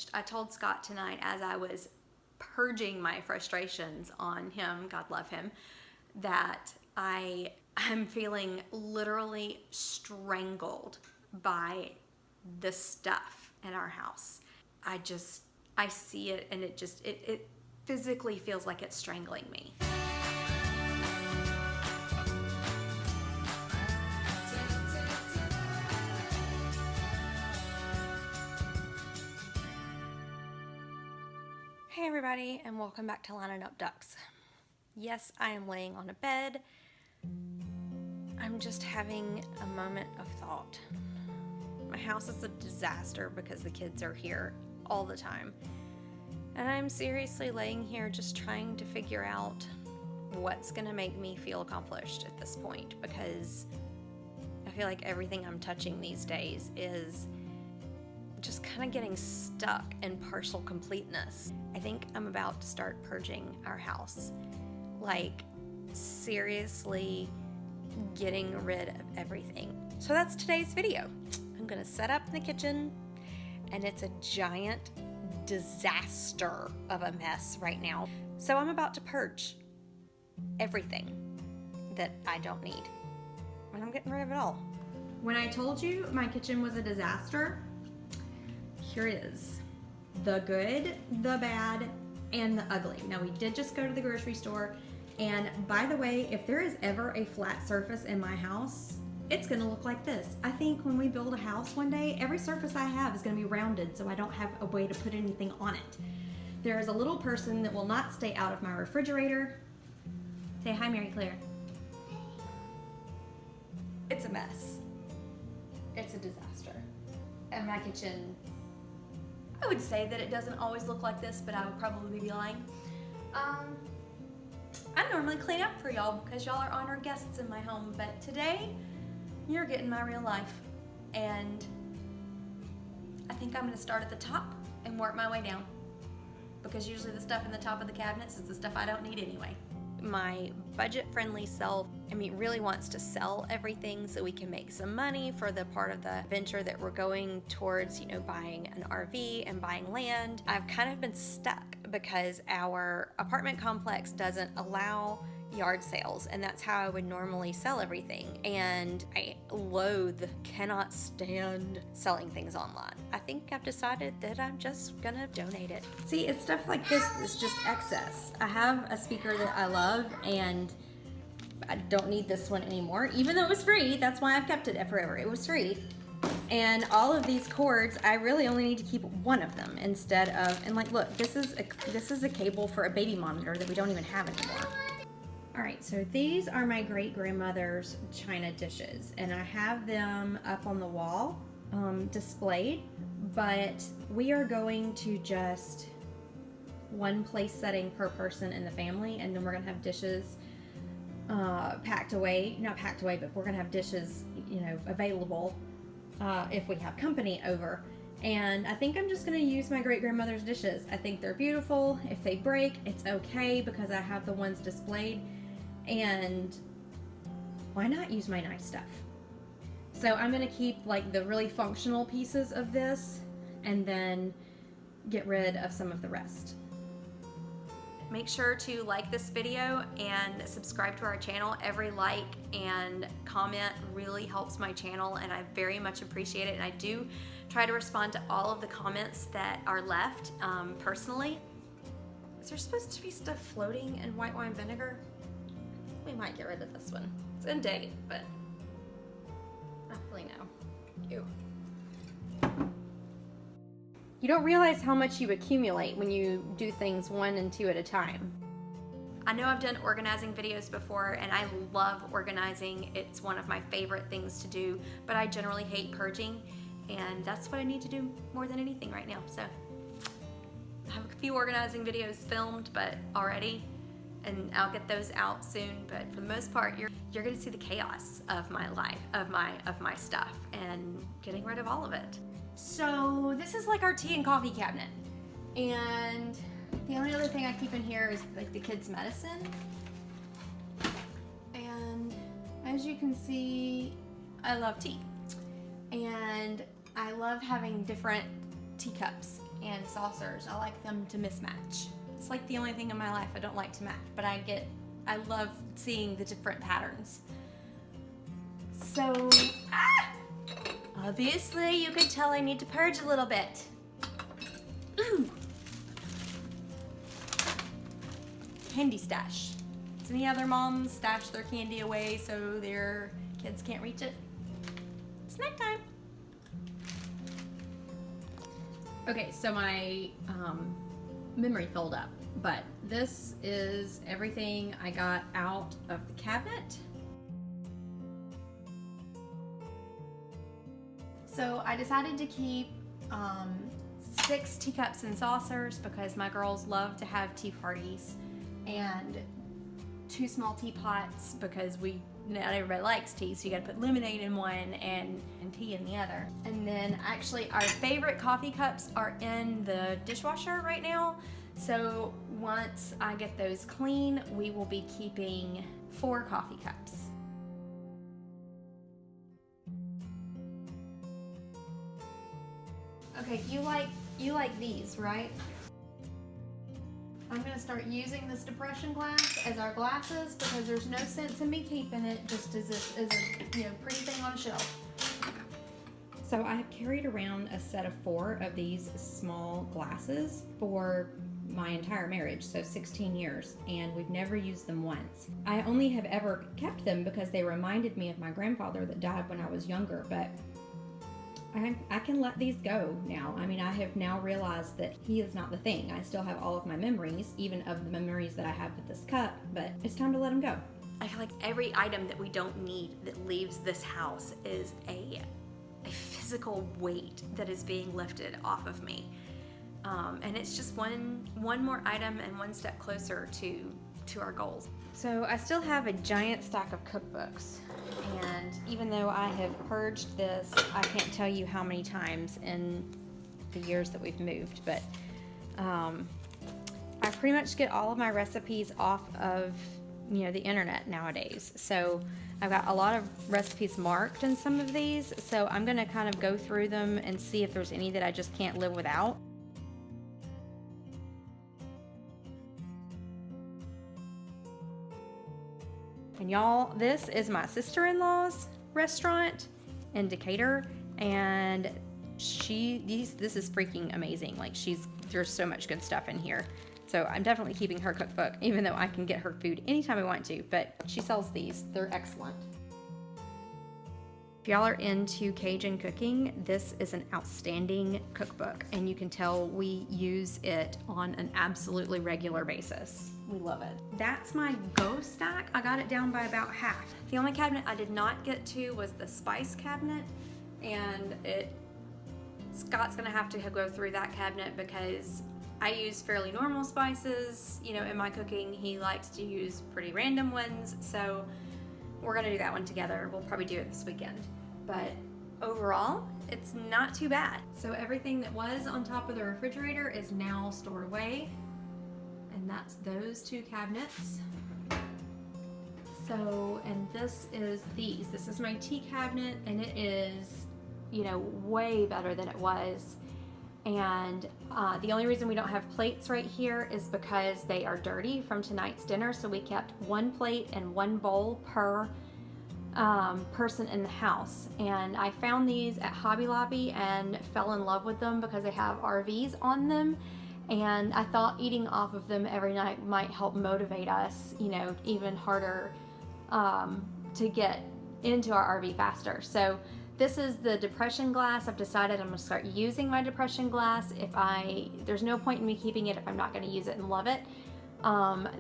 finished. I told Scott tonight as I was purging my frustrations on him, God love him, that I'm feeling literally strangled by the stuff in our house. I see it, and it physically feels like it's strangling me. Hey everybody, and welcome back to Lining Up Ducks. Yes, I am laying on a bed. I'm just having a moment of thought. My house is a disaster because the kids are here all the time. And I'm seriously laying here just trying to figure out what's gonna make me feel accomplished at this point, because I feel like everything I'm touching these days is just kind of getting stuck in partial completeness. I think I'm about to start purging our house. Like, seriously getting rid of everything. So that's today's video. I'm gonna set up in the kitchen, and it's a giant disaster of a mess right now. So I'm about to purge everything that I don't need. And I'm getting rid of it all. When I told you my kitchen was a disaster, here it is. The good, the bad, and the ugly. Now, we did just go to the grocery store, and by the way, if there is ever a flat surface in my house, it's gonna look like this. I think when we build a house one day, every surface I have is gonna be rounded, so I don't have a way to put anything on it. There is a little person that will not stay out of my refrigerator. Say hi, Mary Claire. It's a mess. It's a disaster. And my kitchen, I would say that it doesn't always look like this, but I would probably be lying. I normally clean up for y'all because y'all are honored guests in my home, but today you're getting my real life. And I think I'm gonna start at the top and work my way down, because usually the stuff in the top of the cabinets is the stuff I don't need anyway. My budget-friendly self, really wants to sell everything so we can make some money for the part of the venture that we're going towards, buying an RV and buying land. I've kind of been stuck because our apartment complex doesn't allow yard sales, and that's how I would normally sell everything. And I cannot stand selling things online. I think I've decided that I'm just gonna donate it. See, it's stuff like this that's just excess. I have a speaker that I love, and I don't need this one anymore, even though it was free. That's why I've kept it forever. It was free. And all of these cords, I really only need to keep one of them instead of, and like, look, this is a cable for a baby monitor that we don't even have anymore. All right, so these are my great-grandmother's china dishes, and I have them up on the wall displayed, but we are going to just one place setting per person in the family, and then we're gonna have dishes packed away, not packed away, but we're gonna have dishes, available if we have company over. And I think I'm just gonna use my great-grandmother's dishes. I think they're beautiful. If they break, it's okay because I have the ones displayed. And why not use my nice stuff? So I'm gonna keep like the really functional pieces of this and then get rid of some of the rest. Make sure to like this video and subscribe to our channel. Every like and comment really helps my channel, and I very much appreciate it. And I do try to respond to all of the comments that are left personally. Is there supposed to be stuff floating in white wine vinegar? We might get rid of this one. It's in date, but I don't really know. Ew. You don't realize how much you accumulate when you do things 1 and 2 at a time. I know I've done organizing videos before, and I love organizing. It's one of my favorite things to do, but I generally hate purging, and that's what I need to do more than anything right now. So I have a few organizing videos filmed but already, and I'll get those out soon. But for the most part, you're gonna see the chaos of my life, of my stuff, and getting rid of all of it. So this is like our tea and coffee cabinet, and the only other thing I keep in here is like the kids' medicine. And as you can see, I love tea, and I love having different teacups and saucers. I like them to mismatch. It's like the only thing in my life I don't like to match, but I love seeing the different patterns. So, obviously you could tell I need to purge a little bit. Ooh. Candy stash. Does any other moms stash their candy away so their kids can't reach it? Snack time. Okay, so my memory filled up, but this is everything I got out of the cabinet. So I decided to keep 6 teacups and saucers because my girls love to have tea parties, and 2 small teapots because not everybody likes tea, so you gotta put lemonade in one and tea in the other. And then actually our favorite coffee cups are in the dishwasher right now. So once I get those clean, we will be keeping 4 coffee cups. Okay, you like these, right? I'm gonna start using this depression glass as our glasses because there's no sense in me keeping it just as a pretty thing on a shelf. So I have carried around a set of 4 of these small glasses for my entire marriage, so 16 years, and we've never used them once. I only have ever kept them because they reminded me of my grandfather that died when I was younger, but I can let these go now. I mean, I have now realized that he is not the thing. I still have all of my memories, even of the memories that I have with this cup, but it's time to let him go. I feel like every item that we don't need that leaves this house is a physical weight that is being lifted off of me. And it's just one more item and one step closer to our goals. So I still have a giant stack of cookbooks. And even though I have purged this, I can't tell you how many times in the years that we've moved, but I pretty much get all of my recipes off of the internet nowadays. So I've got a lot of recipes marked in some of these, so I'm gonna kind of go through them and see if there's any that I just can't live without. And y'all, this is my sister-in-law's restaurant in Decatur, and this is freaking amazing. Like, there's so much good stuff in here. So I'm definitely keeping her cookbook, even though I can get her food anytime I want to, but she sells these. They're excellent. If y'all are into Cajun cooking, this is an outstanding cookbook, and you can tell we use it on an absolutely regular basis. We love it. That's my go stack. I got it down by about half. The only cabinet I did not get to was the spice cabinet, and Scott's gonna have to go through that cabinet because I use fairly normal spices, in my cooking. He likes to use pretty random ones, so we're gonna do that one together. We'll probably do it this weekend. But overall, it's not too bad. So everything that was on top of the refrigerator is now stored away. And that's those 2 cabinets. So, and this is these. This is my tea cabinet, and it is, way better than it was. And the only reason we don't have plates right here is because they are dirty from tonight's dinner. So we kept 1 plate and 1 bowl per person in the house. And I found these at Hobby Lobby and fell in love with them because they have RVs on them. And I thought eating off of them every night might help motivate us, even harder to get into our RV faster. So this is the depression glass. I've decided I'm gonna start using my depression glass. There's no point in me keeping it if I'm not gonna use it and love it.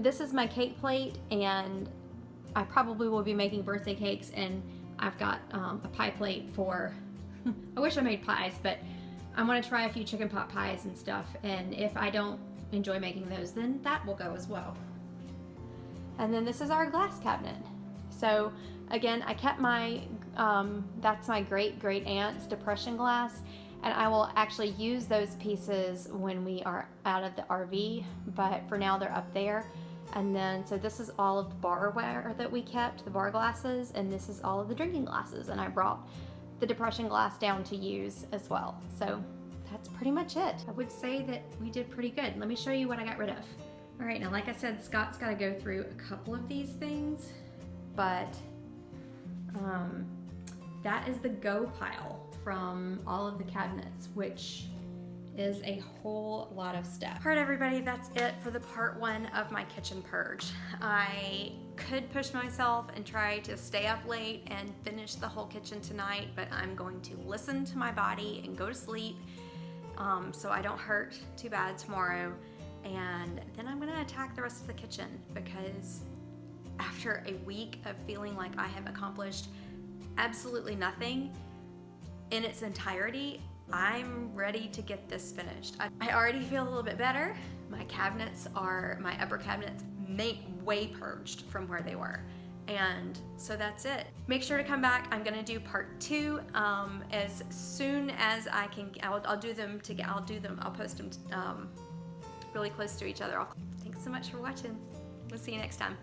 This is my cake plate, and I probably will be making birthday cakes, and I've got a pie plate for, I wish I made pies, but I want to try a few chicken pot pies and stuff, and if I don't enjoy making those, then that will go as well. And then this is our glass cabinet. So again, I kept that's my great aunt's depression glass, and I will actually use those pieces when we are out of the RV, but for now they're up there. And then, so this is all of the barware that we kept, the bar glasses, and this is all of the drinking glasses, and I brought the depression glass down to use as well. So that's pretty much it. I would say that we did pretty good. Let me show you what I got rid of. All right, now like I said, Scott's got to go through a couple of these things, but that is the go pile from all of the cabinets, which is a whole lot of stuff. All right, everybody, that's it for the part 1 of my kitchen purge. I could push myself and try to stay up late and finish the whole kitchen tonight, but I'm going to listen to my body and go to sleep so I don't hurt too bad tomorrow. And then I'm gonna attack the rest of the kitchen, because after a week of feeling like I have accomplished absolutely nothing in its entirety, I'm ready to get this finished. I already feel a little bit better. My upper cabinets way purged from where they were. And so that's it. Make sure to come back. I'm gonna do part 2 as soon as I can. I'll do them together. I'll post them really close to each other. Thanks so much for watching. We'll see you next time.